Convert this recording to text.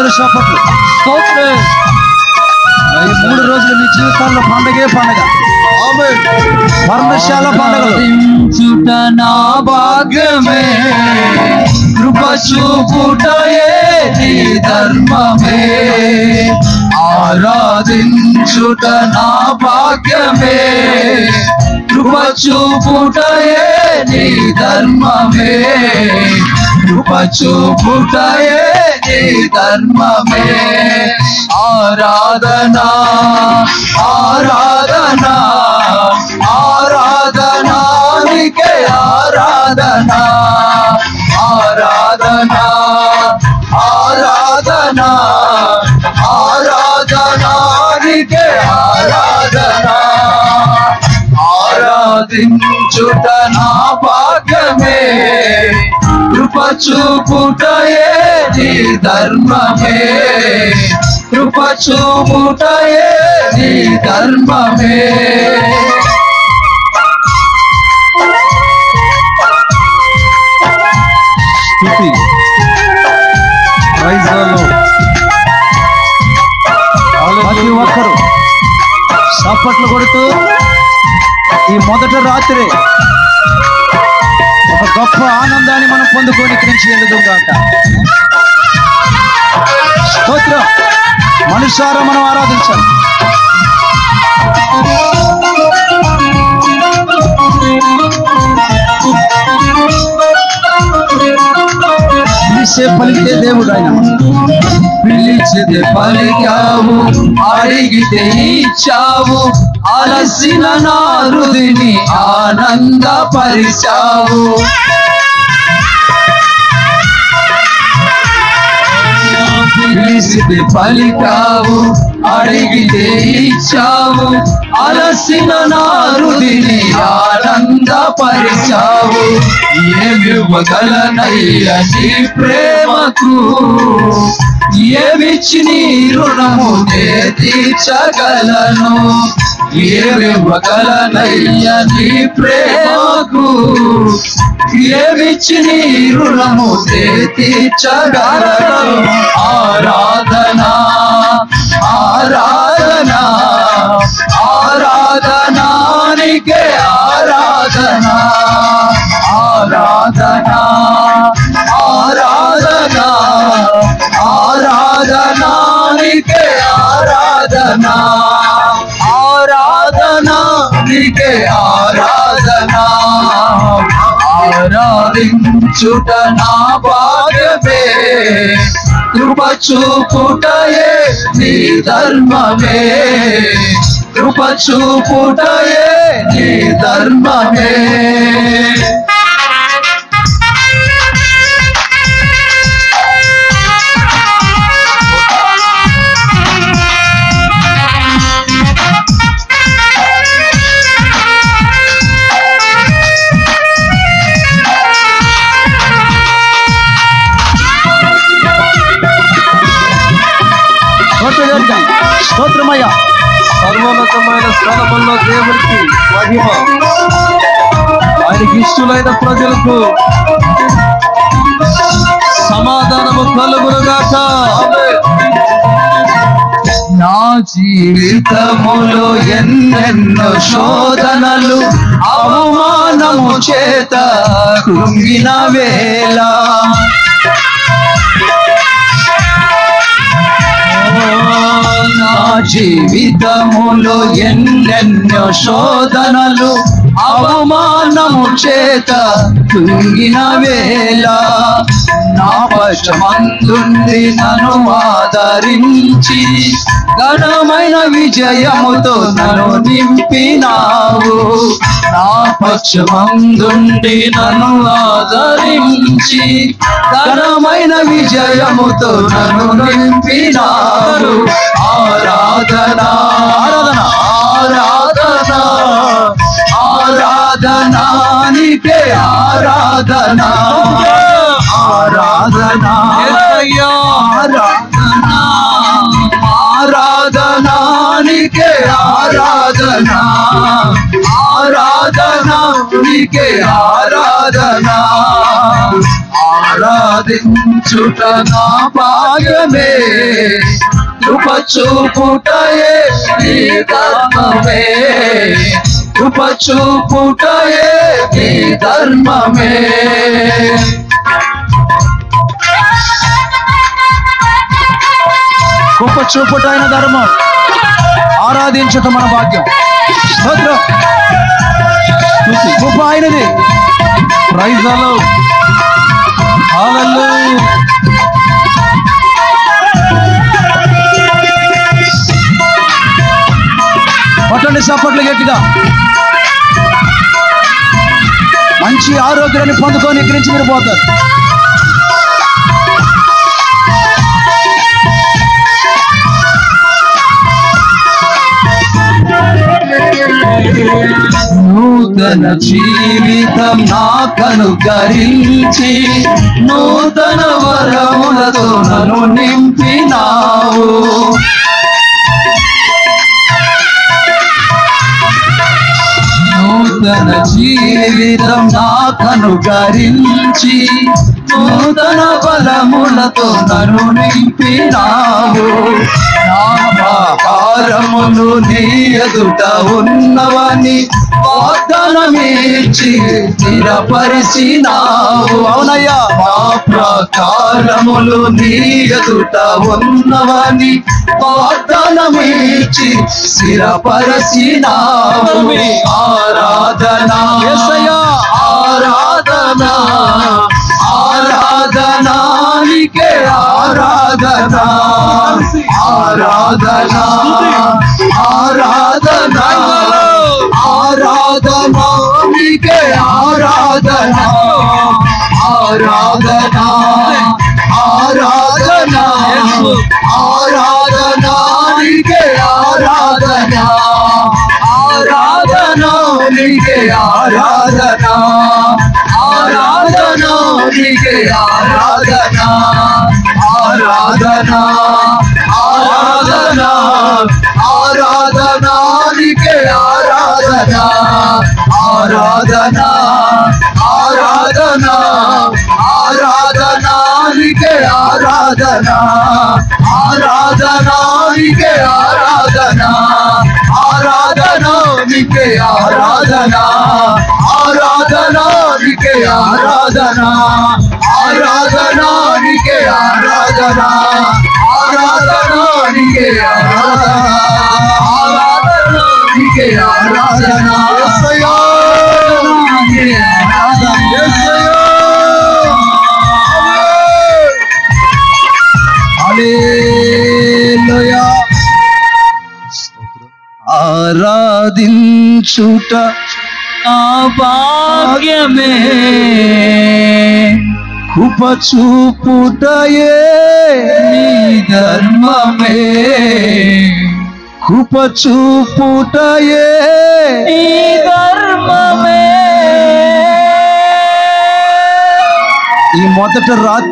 అందరూ చప్పట్లు. స్తోత్రం. ఈ 3 రోజులు మీ జీవితాల్లో పండగే పండగ. పర్ణశాల పండగ నా భాగ్యమే, కృప చూపుటయే నీ ధర్మమే. ఆరాధించుట నా భాగ్యమే, కృప చూపుటయే నీ ధర్మమే. కృప చూపుటయే నీ ధర్మమే. ఆరాధనా ఆరాధనా ఆరాధనా నీకే ఆరాధనా. ఆరాధనా ఆరాధనా ఆరాధనా నీకే ఆరాధనా. ఆరాధించుట నా భాగ్యమే, కృప చూపుటయే నీ ధర్మమే. కృప చూపుటయే నీ ధర్మమే. స్తుతి. Praise the Lord. ప్రతి ఒక్కరు చప్పట్లు కొడుతూ ఈ మొదటి రాత్రి ఒక గొప్ప ఆనందాన్ని మనం పొందుకొని ఇక్కడి నుంచి వెళ్ళదుగాక. స్తోత్రం. మనుషారా మనం ఆరాధించాలి. పిలిచే పలికే దేవుడు ఆయన. పిలిచితే పలికావు, అడిగితే ఇచ్చావు, అలసిన నా హృదిని ఆనందపరిచావు. పిలిచితే పలికావు, అడిగితే ఇచ్చావు, అలసిన నా హృదిని ఆనందపరిచావు. ఏమివ్వగలనయ్యా నీ ప్రేమకు, ఏమిచ్చి నీ రుణము నే తీర్చగలను. ఏమివ్వగలనయ్యా నీ ప్రేమకు, ఏమిచ్చి నీ రుణము నే తీర్చగలను. ఆరాధనా ఆరాధనా ఆరాధనా నీకే ఆరాధనా. ఆరాధనా ఆరాధనా ఆరాధనా నీకే ఆరాధనా. ఆరాధనా నీకే ఆరాధనా. ఆరాధించుట నా భాగ్యమే, కృప చూపుటయే నీ ధర్మమే. కృప చూపుటయే నీ ధర్మమే. స్తోత్రమయ్యా. సర్వోన్నతమైన స్థలములో దేవునికి మహిమ, ఆయనకి ఇష్టలైన ప్రజలకు సమాధానము కలుగునుగాక. నా జీవితములో ఎన్నెన్నో శోధనలు అవమానము చేత కృంగిన వేళ, నా జీవితములో ఎన్నెన్నో శోధనలు అవమానము చేత కృంగిన వేళ, నా పక్షమందుండి నన్ను ఆదరించి ఘనమైన విజయముతో నన్ను నింపినావు. నా పక్షమందుండి నన్ను ఆదరించి ఘనమైన విజయముతో నన్ను నింపినావు. ఆరాధనా ఆరాధనా ఆరాధనా ఆరాధనా నీకే ఆరాధనా. ఆరాధనా ఆరాధనా ఆరాధనా నీకే ఆరాధనా. ఆరాధనా నీకే ఆరాధనా. ఆరాధించుట నా భాగ్యమే, కృప చూపుటయే నీ ధర్మమే, కృప చూపుటయే నీ ధర్మమే. కృప చూపుట ఆయన ధర్మం, ఆరాధించుట మన భాగ్యం. స్తోత్రం. కృప ఆయనది. Praise the lord. హల్లెలూయా. పట్టండి చప్పట్లు గట్టిగా. మంచి ఆరోగ్యాన్ని పొందుకొని ఇక్కడి నుంచి మీరు పోతారు. నూతన జీవితం నాకనుకరించి, నూతన వరములతో నన్ను నింపినావు. నూతన జీవితం నాకనుకరించి, నూతన బలములతో నన్ను నింపినావు. నా ప్రాకారములు నీ ఎదుట ఉన్నవని వాగ్దానమిచ్చి స్థిరపరిచినావు. అవునయ్యా. మా ప్రాకారములు నీ ఎదుట ఉన్నవని వాగ్దానమిచ్చి స్థిరపరిచినావు. ఆరాధనా యేసయ్యా, ఆరాధనా, ఆరాధనా నీకే ఆరాధనా, ఆరాధనా, ఆరాధనా, ఆరాధనా నీకే ఆరాధనా, ఆరాధనా, ఆరాధనా, ఆరాధనా నీకే ఆరాధనా, ఆరాధనా నీకే ఆరాధనా, ఆరాధనా నీకే ఆరాధనా, ఆరాధనా, ఆరాధనా, ఆరాధనా నీకే ఆరాధనా, ఆరాధనా, ఆరాధనా, ఆరాధనా నీకే ఆరాధనా, ఆరాధనా నీకే ఆరాధనా, ఆరాధనా నీకే ఆరాధనా, ఆరాధనా నీకే ఆరాధనా, ఆరాధనా నీకే ఆరాధనా, ఆరాధనా నీకే ఆరాధనా, ఆరాధనా నీకే ఆరాధనా. యేసయ్యా, నీకే ఆరాధనా. యేసయ్యా, హల్లెలూయా. ఆరాధించుట నా భాగ్యమే, కృప చూపుటయే నీ ధర్మమే, కృప చూపుటయే నీ ధర్మమే. ఈ మొదట రాత్రి